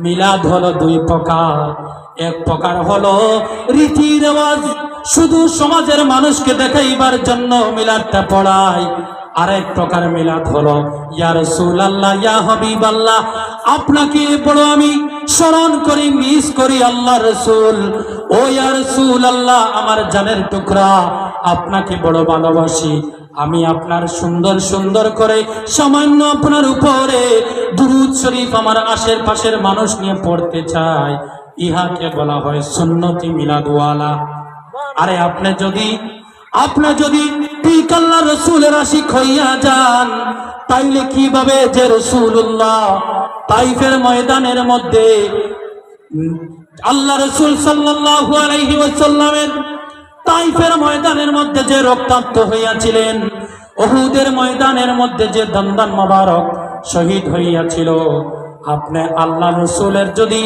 মিলাদ হলো দুই প্রকার। এক প্রকার হলো রীতি রেওয়াজ, শুধু সমাজের মানুষকে দেখাইবার জন্য মিলাদটা পড়ায়। আরেক প্রকার মিলাদ হলো ইয়া রাসূলুল্লাহ, ইয়া হাবিবাল্লাহ, আপনাকে বড় আমি স্মরণ করি, মিস করি আল্লাহ রাসূল। ও ইয়া রাসূলুল্লাহ, আমার জানের টুকরা, আপনাকে বড় ভালোবাসি। আমি আপনার সুন্দর সুন্দর করে সামান্য আপনার উপরে দুরূদ শরীফ আমার আশেপাশের মানুষ নিয়ে পড়তে চাই। ইহাকে বলা হয় সুন্নতি মিলাদওয়ালা। আরে আপনি যদি ঠিক আল্লাহ রাসূলের আশিক হইয়া যান, তাইলে কিভাবে যে রাসূলুল্লাহ তাইফের ময়দানের মধ্যে আল্লাহ রাসূল সাল্লাল্লাহু আলাইহি ওয়াসাল্লামের তাইফের ময়দানের মধ্যে যে রক্তাক্ত হইয়াছিলেন, উহুদের ময়দানের মধ্যে যে দন্দন মোবারক শহীদ হইয়াছিল, আপনি আল্লাহ রাসূলের যদি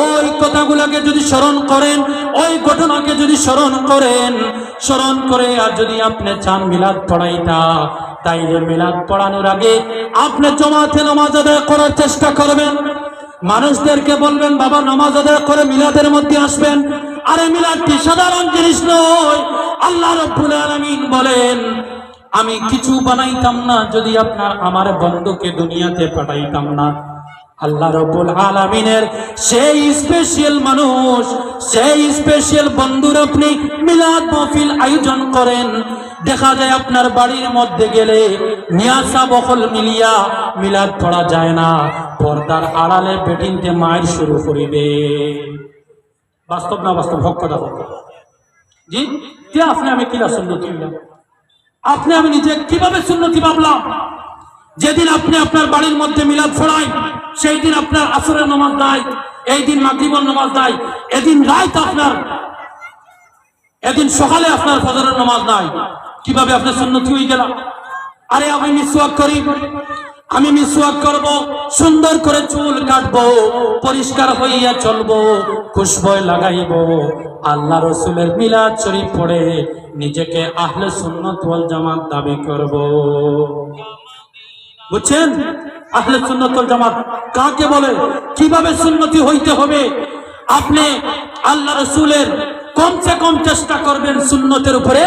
ওই কথাগুলোকে যদি স্মরণ করেন, ওই ঘটনাকে যদি স্মরণ করে আর যদি আপনি চান মিলাদ পড়াইতা, তাইলে মিলাদ পড়ানোর আগে আপনি জামাতে নামাজ আদায় করার চেষ্টা করবেন। মানুষদেরকে বলবেন বাবা নামাজ আদায় করে মিলাদের মধ্যে আসবেন। আরে মিলাদটি সাধারণ জিনিস নয়। আল্লাহ রাব্বুল আলামিন বলেন, আমি কিছু বানাইতাম না যদি আমার বন্ধুকে দুনিয়াতে পাঠাইতাম না। আল্লাহ রাব্বুল আলামিনের সেই স্পেশাল মানুষ, সেই স্পেশাল বন্ধুর আপনি মিলাদ মাহফিল আয়োজন করেন। দেখা যায় আপনার বাড়ির মধ্যে গেলে নিয়াসা বকল মিলিয়া মিলাদ পড়া যায় না, পর্দার আড়ালে বেটিনতে মায়ের শুরু করিবে। বাস্তব না বাস্তব? হক কথা হক। জি, আপনি আমি কিলা সুন্নতি হইলাম? আপনি আমি নিজে কিভাবে সুন্নতি ভাবলাম? যেদিন আপনি আপনার বাড়ির মধ্যে মিলাদ পড়াই, সেই দিন আপনার আসরের নামাজ নাই, এই দিন মাগরিবের নামাজ নাই, এদিন সকালে আপনার ফজরের নামাজ নাই। কিভাবে আপনি সুন্নতি হয়ে গেল? আরে আমি মিসওয়াক করি, আমি মিসওয়াক করব, সুন্দর করে চুল কাটবো, পরিষ্কার হইয়া চলবো, খুশবু লাগাইব, আল্লাহ রাসূলের মিলাদ শরীফ পড়ে নিজেকে আহলে সুন্নাত ওয়াল জামাত দাবি করব। বুঝছেন? আহলে সুন্নাত ওয়াল জামাত কাকে বলে? কিভাবে সুন্নতি হইতে হবে? আপনি আল্লাহ রাসূলের কমসে কম চেষ্টা করবেন সুন্নতের উপরে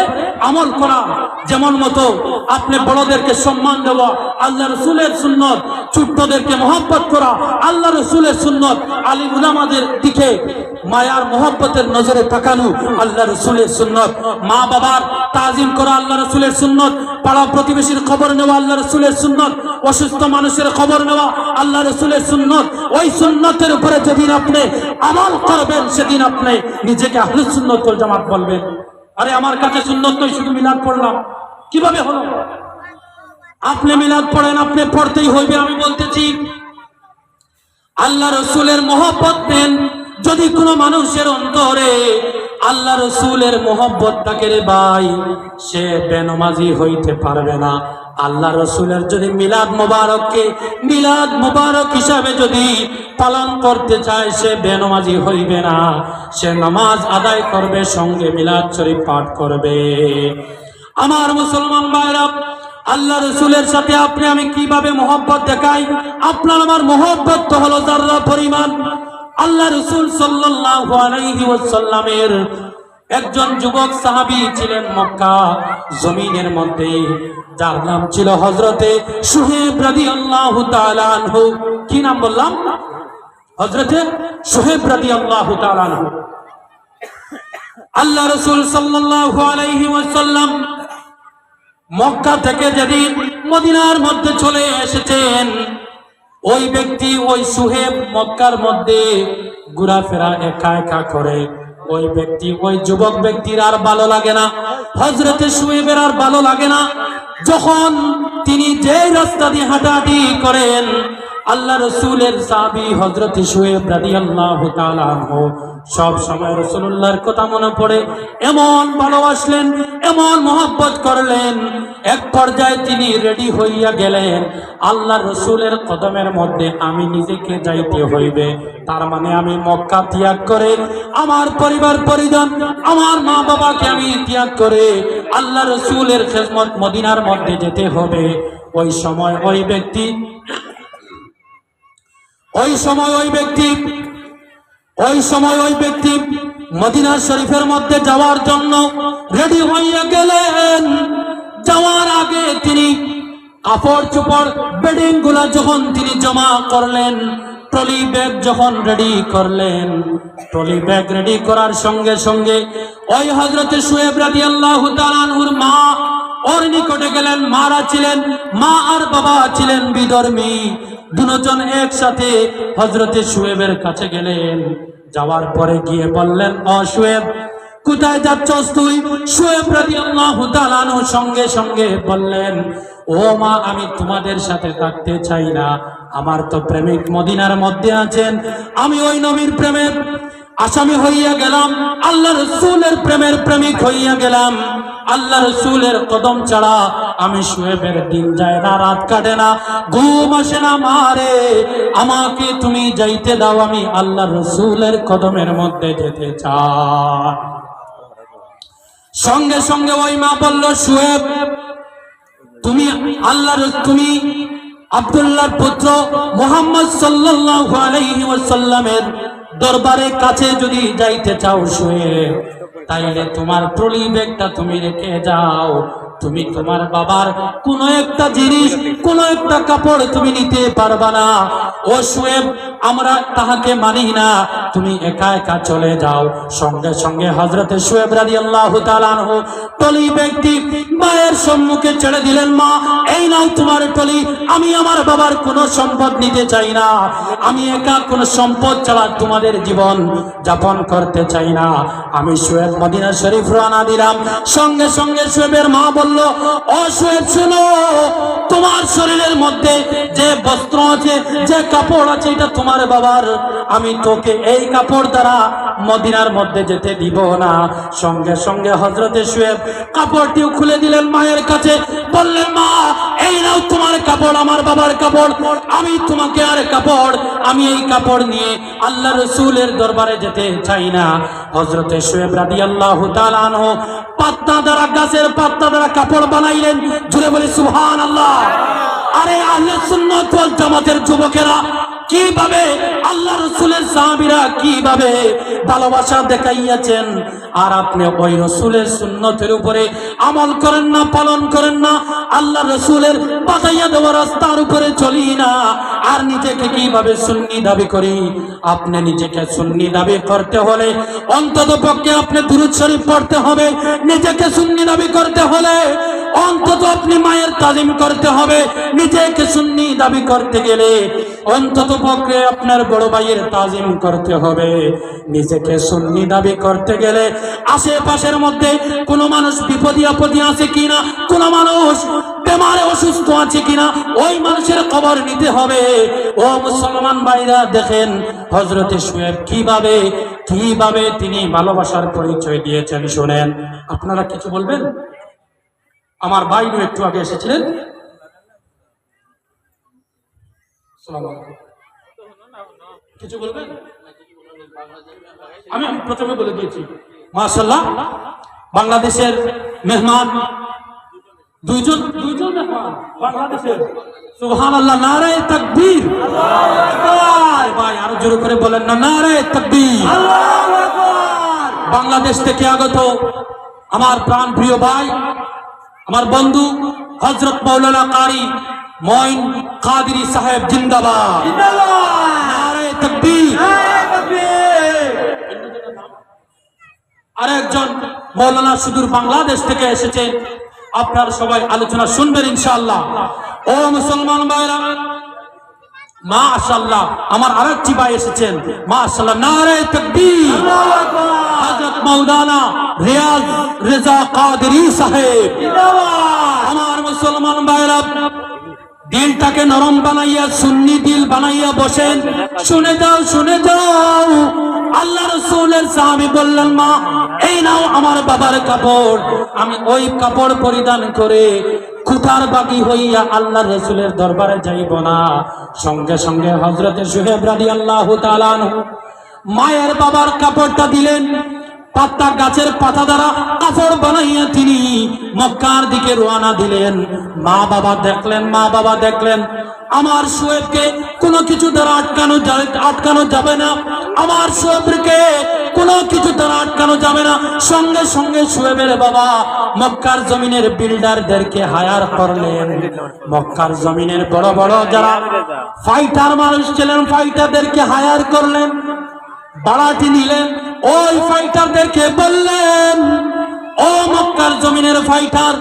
আমল করা। যেমন মতো আপনি বড়দেরকে সম্মান দেওয়া আল্লাহ রাসূলের সুন্নত, ছোটদেরকে মহব্বত করা আল্লাহ রাসূলের সুন্নত, আলিম উলামাদের দিকে মায়ার মহব্বতের নজরে তাকানো আল্লাহ রাসূলের সুন্নত, মা বাবার তাজিম করা আল্লাহ রাসূলের সুন্নত, পাড়া প্রতিবেশীর খবর নেওয়া আল্লাহ রাসূলের সুন্নত, অসুস্থ মানুষের খবর নেওয়া আল্লাহ রাসূলের সুন্নত। ওই সুন্নতের উপরে যেদিন আপনি আমল করবেন, সেদিন আপনি নিজেকে আহলে সুন্নাত ওয়াল জামাত বলবেন। আরে আমার কাছে সুন্নত নয়, শুধু মিলাদ পড়লাম, কিভাবে হলো? আপনি মিলাদ পড়েন, আপনি পড়তেই হইবে। আমি বলতেছি আল্লাহ রাসূলের মহব্বত দেন। যদি কোনো মানুষের অন্তরে আল্লাহ রাসূলের মহব্বত থাকে রে ভাই, সে বেনামাজি হইতে পারবে না। আল্লাহ রাসূলের যদি মিলাদ মুবারক হিসাবে যদি পালন করতে চায়, সে বেনামাজি হইবে না, সে নামাজ আদায় করবে, সঙ্গে মিলাদ শরীফ পাঠ করবে। আমার মুসলমান ভাইরা, আল্লাহ রাসূলের সাথে আপনি আমি কিভাবে মহব্বত দেখাই? আপনার আমার মহব্বত তো হলো যাররা পরিমাণ। আল্লাহ রাসূল সাল্লাল্লাহু আলাইহি ওয়াসাল্লামের একজন যুবক সাহাবী ছিলেন মক্কা জমিনের মধ্যে, যার নাম ছিল হযরতে সুহেব রাদিয়াল্লাহু তাআলা আনহু। কি নাম বললাম? হযরতে সুহেব রাদিয়াল্লাহু তাআলা আনহু। আল্লাহ রাসূল সাল্লাল্লাহু আলাইহি ওয়াসাল্লাম মক্কা থেকে যেদিন মদিনার মধ্যে চলে এসেছেন, ওই ব্যক্তি, ওই সুহেব মক্কার মধ্যে ঘোরাফেরা একা একা করে। ওই ব্যক্তি, ওই যুবক ব্যক্তির আর ভালো লাগে না, হযরতে সুহেবের আর ভালো লাগে না। যখন তিনি যে রাস্তা দিয়ে হাঁটাহাঁটি করেন, আল্লাহ রাসূলের সাহাবী হযরতে সুহেব রাদিয়াল্লাহু তাআলা আনহু সব সময় রাসূলুল্লাহর কথা মনে পড়ে, এমন ভালোবাসলেন, এমন মহব্বত করলেন। এক পর্যায়ে তিনি রেডি হইয়া গেলেন, আল্লাহ রাসূলের কদমের মধ্যে আমি নিজেকে যাইতে হইবে। তার মানে আমি মক্কা ত্যাগ করে, আমার পরিবার পরিজন, আমার মা বাবাকে আমি ত্যাগ করে আল্লাহ রাসূলের খেদমত মদিনার মধ্যে যেতে হবে। ওই সময় ওই ব্যক্তি ওই সময় ওই ব্যক্তি মদিনা শরীফের মধ্যে যাওয়ার জন্য রেডি হয়ে গেলেন। যাওয়ার আগে তিনি কাপড় চোপড় বেডিং গুলা যখন তিনি জমা করলেন, ট্রলি ব্যাগ যখন রেডি করলেন, ট্রলি ব্যাগ রেডি করার সঙ্গে সঙ্গে ওই হযরতে শুয়েব রাদিয়াল্লাহু তাআলা আনহুর মা ওর নিকটে গেলেন। মারা ছিলেন, মা আর বাবা ছিলেন বিধর্মী, দুজন একসাথে হযরতে শুয়েবের কাছে গেলেন। যাওয়ার পরে গিয়ে বললেন, ও শুয়েব, কোথায় যাচ্ছস তুই? শুয়েব রাদিয়াল্লাহু তাআলা আনহু সঙ্গে সঙ্গে বললেন, ও মা, আমি তোমাদের সাথে থাকতে চাই না, আমার তো প্রেমিক মদিনার মধ্যে আছেন, আমি ওই নবীর প্রেমের আসামি হইয়া গেলাম, আল্লাহ রাসূলের প্রেমের প্রেমিক হইয়া গেলাম। আল্লাহ রাসূলের কদম ছাড়া আমি শুয়েবের দিন যায় না, রাত কাটে না, ঘুম আসে না। মারে, আমাকে তুমি যাইতে দাও, আমি আল্লাহ রাসূলের কদমের মধ্যে যেতে চাই। সঙ্গে সঙ্গে ওই মা বলল, শুয়েব, তুমি তুমি আব্দুল্লাহর পুত্র মুহাম্মদ সাল্লাল্লাহু আলাইহি ওয়াসাল্লামের দরবারে কাছে যদি যাইতে চাও শুয়েব, তাইলে তোমার ট্রলি ব্যাগটা তুমি রেখে যাও। তুমি তোমার বাবার কোন একটা জিনিস, কোন একটা কাপড় তুমি নিতে পারবা না। ও শুয়েব, আমরা তাহাকে মানি না, তুমি একা একা চলে যাও। সঙ্গে সঙ্গে হযরতে শুয়েব রাদিয়াল্লাহু তাআলা আনহু ট্রলি ব্যাগটি মায়ের সম্মুখে ছেড়ে দিলেন। মা, এই নাও তোমার ট্রলি, আমি আমার বাবার কোনো সম্পদ নিতে চাই না, আমি একা কোনো সম্পদ ছাড়া তোমাদের জীবন যাপন করতে চাই না। আমি শুয়েব মদিনা শরীফ রওনা দিলাম। সঙ্গে সঙ্গে শুয়েবের মা বলল, ও শুয়েব, শুনো, তোমার শরীরের মধ্যে যে বস্ত্র আছে, যে কাপড় আছে, এটা তোমার বাবার, আমি তোকে এই কাপড় দ্বারা মদিনার মধ্যে যেতে দিব না। সঙ্গে সঙ্গে হযরতে শুয়েব কাপড়টিও খুলে দিলেন মায়ের কাছে, বললেন, মা, এই নাও তোমার কাপড়, আমার বাবার কাপড়, আমি তোমাকে আর কাপড়, আমি এই কাপড় নিয়ে আল্লাহ রাসূলের দরবারে যেতে চাই না। হযরতে শুয়েব রাদিয়াল্লাহু তাআলা আনহু পাতা দ্বারা, গাছের পাতা দ্বারা কাপড় বানাইলেন। জুড়ে বলি সুবহানাল্লাহ। আরে আহলে সুন্নাত ওয়াল জামাতের যুবকেরা কিভাবে আল্লাহ রাসূলের সাহাবীরা কিভাবে ভালোবাসা দেখাইয়াছেন, আর আপনি ওই রাসূলের সুন্নতের উপরে আমল করেন না, পালন করেন না, আল্লাহ রাসূলের বাতাইয়া দেওয়া রাস্তার উপরে চলি না, আর নিজেকে কিভাবে সুন্নি দাবি করি। আপনি নিজেকে সুন্নি দাবি করতে হলে অন্তত পক্ষে আপনি দুরূদ শরীফ পড়তে হবে। নিজেকে সুন্নি দাবি করতে হলে অন্তত আপনি মায়ের তাজিম করতে হবে। নিজেকে সুন্নি দাবি করতে গেলে অন্তত পক্ষে আপনার বড় ভাইয়ের তাজিম করতে হবে। নিজেকে সুন্নি দাবি করতে গেলে আশেপাশের মধ্যে কোনো মানুষ বিপদে আপদে আছে কিনা, কোনো মানুষ বেমারে অসুস্থ আছে কিনা, ওই মানুষের খবর নিতে হবে। ও মুসলমান ভাইরা, দেখেন হযরতে শুয়েব কিভাবে তিনি ভালোবাসার পরিচয় দিয়েছেন, শুনেন। আপনারা কিছু বলবেন? আমার ভাই একটু আগে এসেছিলেন, কিছু বলবেন? আমি প্রথমে বলে দিয়েছি, মাশাআল্লাহ, বাংলাদেশের মেহমান দুইজন মেহমান বাংলাদেশের। সুবহানাল্লাহ, নারায়ে তাকবীর, আল্লাহু আকবার। ভাই আরো জোরে করে বলেন না, নারায়ে তাকবীর, আল্লাহু আকবার। বাংলাদেশ থেকে আগত আমার প্রাণ প্রিয় ভাই, আমার বন্ধু হযরত মাওলানা কারি মঈন কাদেরী সাহেব, জিন্দাবাদ, জিন্দাবাদ, নারায়ে তাকবীর, নারায়ে তাকবীর। আরেকজন মাওলানা সুদূর বাংলাদেশ থেকে এসেছে, আপনারা সবাই আলোচনা শুনবেন ইনশাআল্লাহ। ও মুসলমান ভাইরা, মাশাআল্লাহ, আমার আরেকটি ভাই এসেছেন, মাশাআল্লাহ, নারায়ে তাকবীর, আল্লাহু আকবার। হযরত মাওলানা রিয়াজ রেজা কাদেরী সাহেব, জিন্দাবাদ। আমার মুসলমান ভাইরা, দিলটাকে নরম বানাইয়া, সুন্নি দিল বানাইয়া বসেন, শুনে যাও। আল্লাহ রাসূলের সাহাবী বললেন, মা, এই নাও আমার বাবার কাপড়, আমি ওই কাপড় পরিধান করে কুঠার বাকি হইয়া আল্লাহ রাসূলের দরবারে যাইব না। সঙ্গে সঙ্গে হযরতে শুয়েব রাদিয়াল্লাহু তাআলা আনহু মায়ের বাবার কাপড়টা দিলেন। পাতা গাছের পাতা দ্বারা কাপড় বানাইয়া তিনি মক্কার দিকে রওনা দিলেন। মা বাবা দেখলেন আমার শুয়েবকে কোনো কিছু দ্বারা আটকানো যাবে না, আমার শুয়েবকে কোনো কিছু দ্বারা আটকানো যাবে না। সঙ্গে সঙ্গে শুয়েবের বাবা মক্কার জমিনের বিল্ডারদেরকে হায়ার করলেন। মক্কার জমিনের বড় বড় যারা ফাইটার মানুষ ছিলেন, ফাইটারদেরকে হায়ার করলেন, ভাড়াটি নিলেন। ওই ফাইটারদেরকে বললেন, ও মক্কার জমিনের ফাইটার,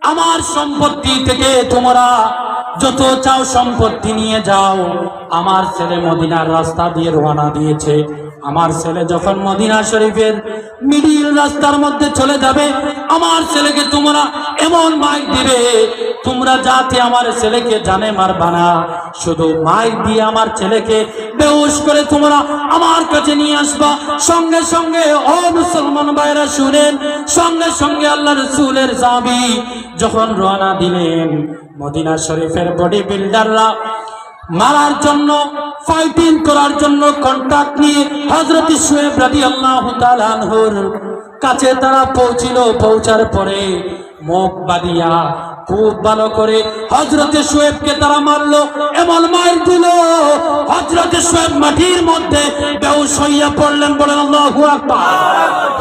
আমার সম্পত্তি থেকে তোমরা যত চাও সম্পত্তি নিয়ে যাও। আমার ছেলে মদিনার রাস্তা দিয়ে রওনা দিয়েছে। আমার ছেলে যখন মদিনা শরীফের মিডিল রাস্তার মধ্যে চলে যাবে, আমার ছেলেকে তোমরা এমন মাইক দিবে, তোমরা যাতে আমার ছেলেকে জানে মারবা না, শুধু মাইক দিয়ে আমার ছেলেকে বেহুশ করে তোমরা আমার কাছে নিয়ে আসবা। সঙ্গে সঙ্গে ও মুসলমান ভাইরা শুনেন, সঙ্গে সঙ্গে আল্লাহ রাসূলের সাহাবী যখন রওনা দিলেন, মদিনা শরীফের বডি বিল্ডাররা মারার জন্য, ফাইটিং করার জন্য কন্ট্রাক্ট নিয়ে হযরত শুয়েব রাদিয়াল্লাহু তাআলা আনহুর কাছে তারা পৌঁছার পরে মুখ বাঁধিয়া খুব ভালো করে হযরত শুয়েবকে তারা মারলো, এমন মার দিল হযরত শুয়েব মাটির মধ্যে বেহুশ হইয়া পড়লেন। বলেন আল্লাহু আকবার।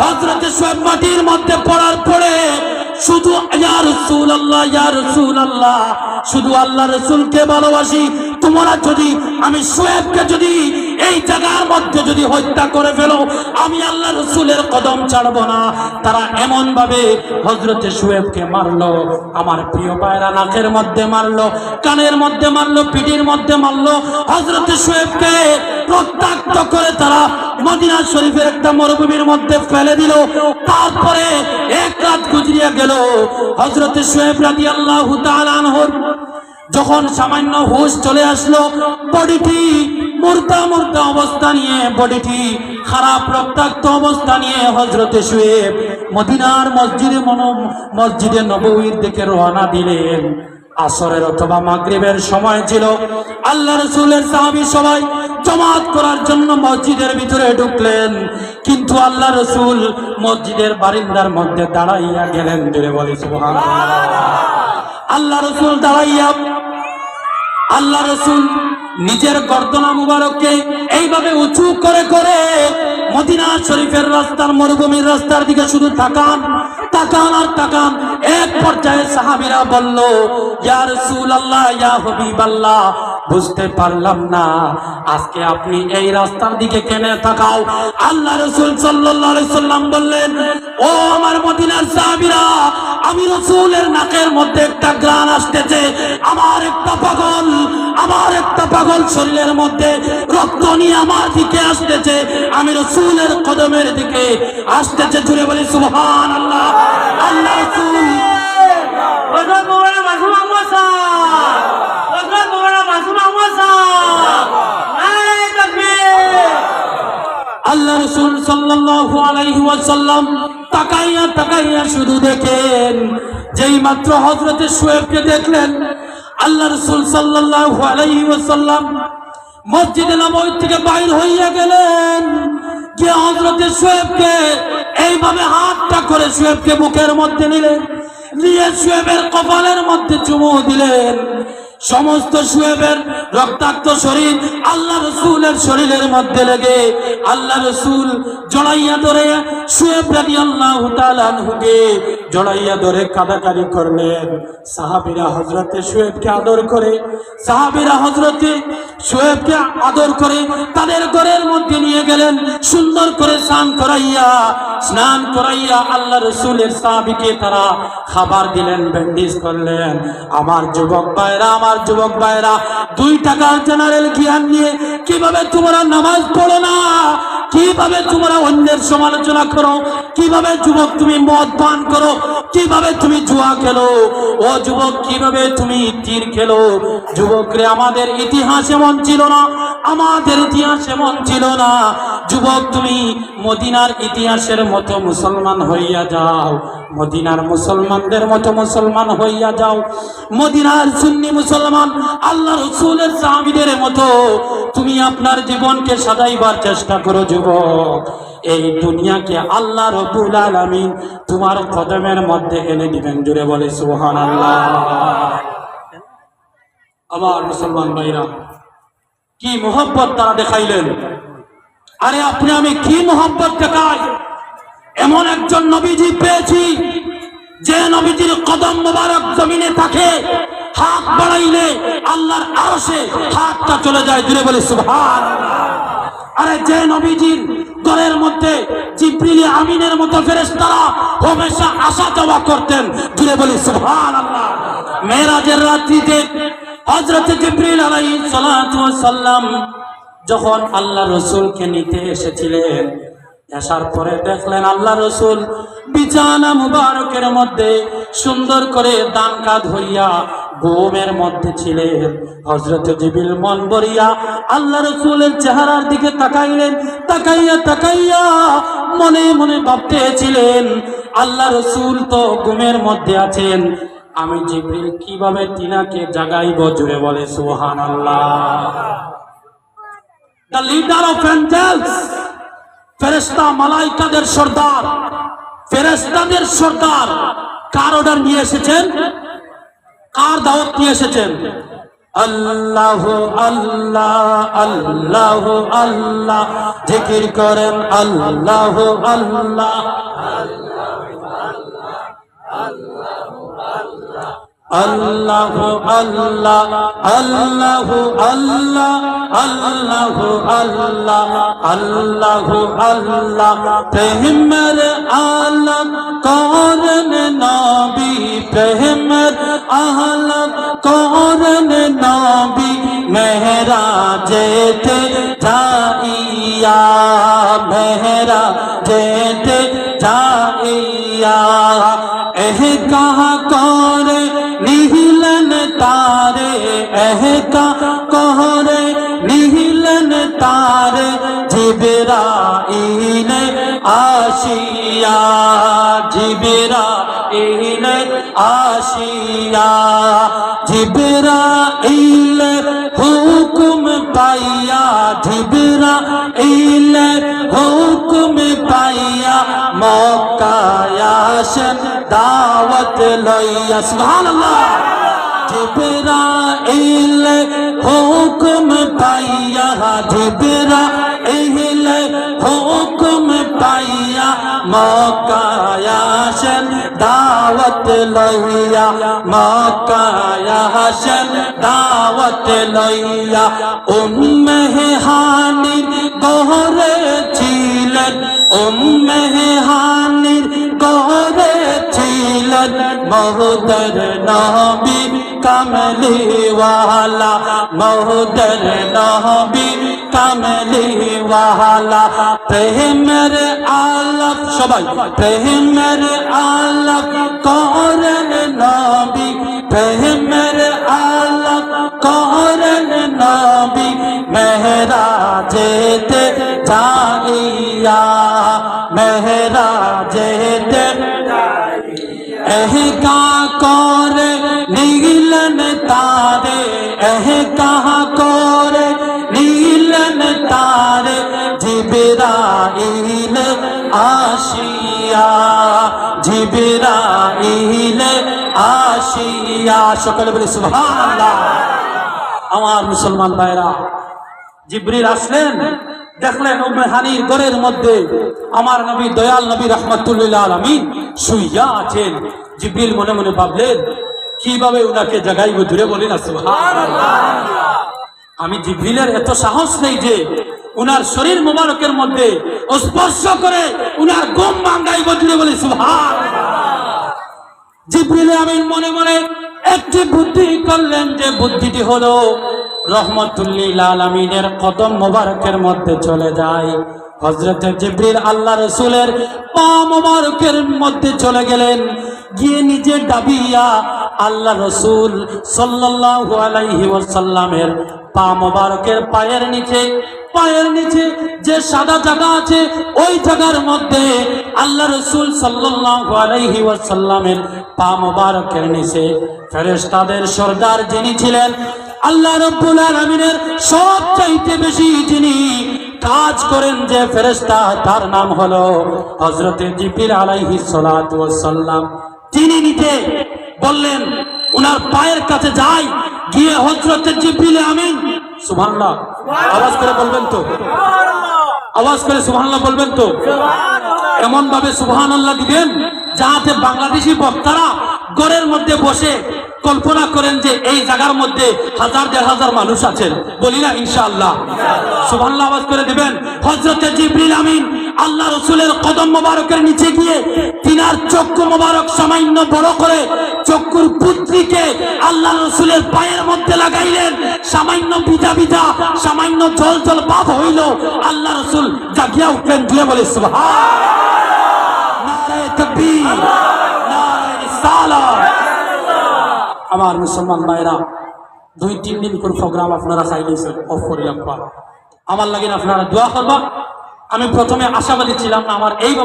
হযরত শুয়েব মাটির মধ্যে পড়ার পরে শুধু ইয়া রাসূলুল্লাহ, ইয়া রাসূলুল্লাহ, শুধু আল্লাহ রাসূলকে ভালোবাসি, তোমরা যদি আমি শুয়েবকে যদি এই জায়গার মধ্যে যদি হত্যা করে ফেলো, আমি আল্লাহ রাসূলের কদম ছাড়বো না। তারা এমন ভাবে হযরত শুয়েবকে মারলো, আমার প্রিয় ভাইরা, নাকের মধ্যে মারলো, কানের মধ্যে মারলো, পিঠের মধ্যে মারলো। হযরত শুয়েবকে রক্তাক্ত করে তারা মদিনা শরীফের একটা মরুভূমির মধ্যে ফেলে দিল। তারপরে এক রাত গুজরিয়া গেল। হযরত শুয়েব রাদিয়াল্লাহু তাআলা আনহুর যখন সামান্য হুঁশ চলে আসলো, বডিটি মুর্দা অবস্থা নিয়ে, বডিটি খারাপ রক্তাক্ত অবস্থা নিয়ে হযরত শুয়েব মদিনার মসজিদে নববীর দিকে রওনা দিলেন। আসরের অথবা মাগরিবের সময় ছিল। আল্লাহ রাসূলের সাহাবী সবাই জামাত করার জন্য মসজিদের ভিতরে ঢুকলেন, কিন্তু আল্লাহ রাসূল মসজিদের বারান্দার মধ্যে দাঁড়াইয়া গেলেন। জোরে বলি সুবহানাল্লাহ। আল্লাহ রাসূল দাঁড়াইয়া, আল্লাহ রাসূল নিজের গর্দনা মুবারককে এইভাবে উঁচু করে করে মদিনা শরীফের রাস্তার, মরুভূমির রাস্তার দিকে শুধু তাকান আর তাকান। এক পর্যায়ে সাহাবীরা বলল, ইয়া রাসূলুল্লাহ, ইয়া হাবিবাল্লাহ, বুঝতে পারলাম না আজকে আপনি এই রাস্তার দিকে কেন তাকাও। আল্লাহ রাসূল সাল্লাল্লাহু আলাইহি সাল্লাম বললেন, ও আমার মদিনার সাহাবীরা, আমি রাসূলের নাকের মধ্যে একটা গ্রাণ আসতেছে, আমার একটা পাগল শরীরের মধ্যে রক্ত নিয়ে আমার দিকে আসতেছে, আমি রাসূলের কদমের দিকে আসতেছে। জুড়ে বলি সুবহানাল্লাহ। আল্লাহ রাসূল আল্লাহ রাসূল সাল্লাল্লাহু আলাইহি ওয়াসাল্লাম তাকাইয়া শুধু দেখেন, যেই মাত্র হযরত শুয়েবকে দেখলেন, আল্লাহ রাসূল সাল্লাল্লাহু আলাইহি ওয়াসাল্লাম মসজিদে নববী থেকে বাইর হইয়া গেলেন, যে হযরত শুয়েবকে এইভাবে হাতটা করে শুয়েবকে বুকের মধ্যে নিলেন, নিয়ে শুয়েবের কপালের মধ্যে চুমু দিলেন। সমস্ত শুয়েবের রক্তাক্ত শরীর আল্লাহ রাসূলের শরীরের মধ্যে লেগে আল্লাহ রাসূল জড়াইয়া ধরে শুয়েব রাদিয়াল্লাহু তাআলা আনহুকে জড়াইয়া ধরে কাঁদাকাটি করলেন। সাহাবীরা হযরতে শুয়েবকে আদর করে, তাদের ঘরের মধ্যে নিয়ে গেলেন। সুন্দর করে স্নান করাইয়া আল্লাহ রাসূলের সাহাবীকে তারা খাবার দিলেন, ব্যান্ডেজ করলেন। আমার যুবক ভাইরা, 2 টাকার জেনারেল জ্ঞান নিয়ে কিভাবে তোমরা নামাজ পড়ো না, কিভাবে তোমরা অন্যের সমালোচনা করো, কিভাবে যুবক তুমি মদ পান করো, কিভাবে তুমি জুয়া খেলো, ও যুবক কিভাবে তুমি তীর খেলো। যুবকরে, আমাদের ইতিহাস এমন ছিল না, যুবক তুমি মদিনার ইতিহাসের মতো মুসলমান হইয়া যাও, মদিনার মুসলমানদের মতো মুসলমান হইয়া যাও, মদিনার সুন্নি মুসলমান আল্লাহ রাসূলের সাহাবীদের মতো তুমি আপনার জীবনকে সাজাইবার চেষ্টা করো। যুবক, এই দুনিয়াকে আল্লাহ রাব্বুল আলামিন তোমার কদমের মধ্যে এনে দিবেন। জুড়ে বলে সুবহানাল্লাহ। আমার মুসলমান ভাইরা, কি মোহব্বত তারা দেখাইলেন। আরে আপনি আমি কি মোহব্বত দেখাই। এমন একজন নবীজি পেয়েছি যে নবীজির কদম মোবারক জমিনে থাকে, হাত বাড়াইলে আল্লাহর আরশে হাতটা চলে যায়। জুড়ে বলে সুবহানাল্লাহ। আরে যে নবীজির ঘরের মধ্যে জিবরিল আমিনের মতো ফেরেশতারা হামেশা আসা যাওয়া করতেন। জুড়ে বলে সুবহানাল্লাহ। মেরাজের রাত্রিতে হযরত জিবরিল আলাইহিস সালাতু ওয়াস সালাম যখন আল্লাহ রাসূলকে নিতে এসেছিলেন, আসার পরে দেখলেন আল্লাহ রাসূল বিছানা মুবারকের মধ্যে সুন্দর করে দানকা ধরিয়া ঘুমের মধ্যে ছিলেন। হযরত জিবরিল মন ভরিয়া আল্লাহ রাসূলের চেহারার দিকে তাকাইলেন। তাকাইয়া মনে মনে ভাবতেছিলেন, আল্লাহ রাসূল তো ঘুমের মধ্যে আছেন, আমি জিবরিল কিভাবে তিনাকে জাগাইব। জুড়ে বলে সুবহানাল্লাহ। দ্য লিডার অফ এঞ্জেলস, ফেরেশতা মালাইকাদের সর্দার, ফেরেশতাদের সর্দার কার অর্ডার নিয়ে এসেছেন, কার দাওয়াত নিয়ে এসেছেন? আল্লাহ আল্লাহ আল্লাহ আল্লাহ, জিকির করেন আল্লাহ আল্লাহ আল্লাহ আল্লাহ আল্লাহ আল্লাহ আল্লাহ আল্লাহ আল্লাহ আল্লাহ। প্রেমের আলম করেন নবী, প্রেমের আলম করেন নবী, মেহরাজেতে যাইয়া, মেহরাজেতে যাইয়া এহকা করে নিহিলেন তারে, এহকা করে নিহিলেন তারে, জিবরাইল আসিয়া, জিবরাইল আসিয়া, জিবরাইল হুকুম পাইয়া, জিবরাইল হুকুম পাইয়া মক্কায় আসেন দাওয়াত লইয়া। সুবহানাল্লাহ। জিবরাইল হুকুম পাইয়া, জিবরাইল হুকুম পাইয়া মক্কায় আসেন দাওয়াত লইয়া, মক্কায় আসেন দাওয়াত লইয়া। উম্মে হানির ঘরে ছিলেন, উম্মে হানির ঘরে ছিলেন মহদর নবী কামলিওয়ালা, মহদর নবী কামলিওয়ালা। প্রেমের আলাপ সবাই, প্রেমের আলাপ করেন নবী, প্রেমের আলাপ করেন নবী, মেহরাজেতে যাইয়া, মেহরাজেতে এহকা করে নিহিলেন তারে, এহকা করে নিহিলেন তারে, জিবরাইল আসিয়া, জিবরাইল আসিয়া। সকলে বলি সুবহানাল্লাহ। আমার মুসলমান ভাইরা, জিবরিল আসলেন, দেখলেন উম্মে হানির ঘরের মধ্যে আমার নবী, দয়াল নবী রাহমাতুল লিল আলামিন শুইয়া আছেন। জিবরিল মনে মনে ভাবলেন, কিভাবে উনাকে জাগাইব। জুড়ে বলি না সুবহানাল্লাহ। আমি জিবরিলের এত সাহস নেই যে উনার শরীর মোবারকের মধ্যে স্পর্শ করে উনার ঘুম ভাঙাইব। জুড়ে বলি সুবহানাল্লাহ। জিবরিল আমিন মনে মনে একটি বুদ্ধি করলেন, যে বুদ্ধিটি হলো রহমাতুল লিল আলামিনের কদম মোবারকের মধ্যে চলে যায়। হযরত জিবরিল আল্লাহ রাসূলের পা মোবারকের মধ্যে চলে গেলেন, গিয়ে নিজে ডাবিয়া আল্লাহ রাসূল সাল্লাল্লাহু আলাইহি ওয়াসাল্লামের পা মোবারকের পায়ের নিচে যে সাদা জায়গা আছে, ওই জায়গার মধ্যে আল্লাহ রাসূল সাল্লাল্লাহু আলাইহি ওয়াসাল্লামের পা মোবারকের নিচে ফেরেশতাদের সর্দার যিনি ছিলেন, আল্লাহ রাব্বুল আলামিনের সবচাইতে বেশি যিনি কাজ করেন যে ফেরেশতা, তার নাম হলো হযরতে জিবরিল আলাইহিস সালাতু ওয়াস সালাম। তিনি নিজে বললেন, উনার পায়ের কাছে যাই, গিয়ে হযরতে জিবরিল আমিন, সুবহানাল্লাহ, আওয়াজ করে বলবেন তো, আওয়াজ করে সুবহানাল্লাহ বলবেন তো, এমন ভাবে সুবহানাল্লাহ দিবেন যাতে বাংলাদেশি বক্তারা ঘরের মধ্যে বসে কল্পনা করেন যে এই জায়গার মধ্যে 1000-1500 মানুষ আছেন। বলি না ইনশাআল্লাহ? সুবহানাল্লাহ আওয়াজ করে দিবেন। হযরতে জিবরিল আমিন আল্লাহ রাসূলের কদম মোবারকের নিচে গিয়ে তিনার চক্ষু মোবারক সামান্য বড় করে চক্ষুর পুত্রীকে আল্লাহ রাসূলের পায়ের মধ্যে লাগাইলেন। সামান্য ভিজা ভিজা, সামান্য জল জল ভাব হইল। আল্লাহ রাসূল জাগিয়া উঠলেন, দিয়ে বলে সুবহানাল্লাহ, নারে তাকবীর, নারে রিসালাত। আমার মুসলমান ভাইরা, 2-3 দিন করে প্রোগ্রাম আপনারা চাইলেছেন, অফ করিলাম। আমার লাগেন আপনারা দোয়া করবা। আমি প্রথমে আশাবাদী ছিলাম না, আমার এইভাবে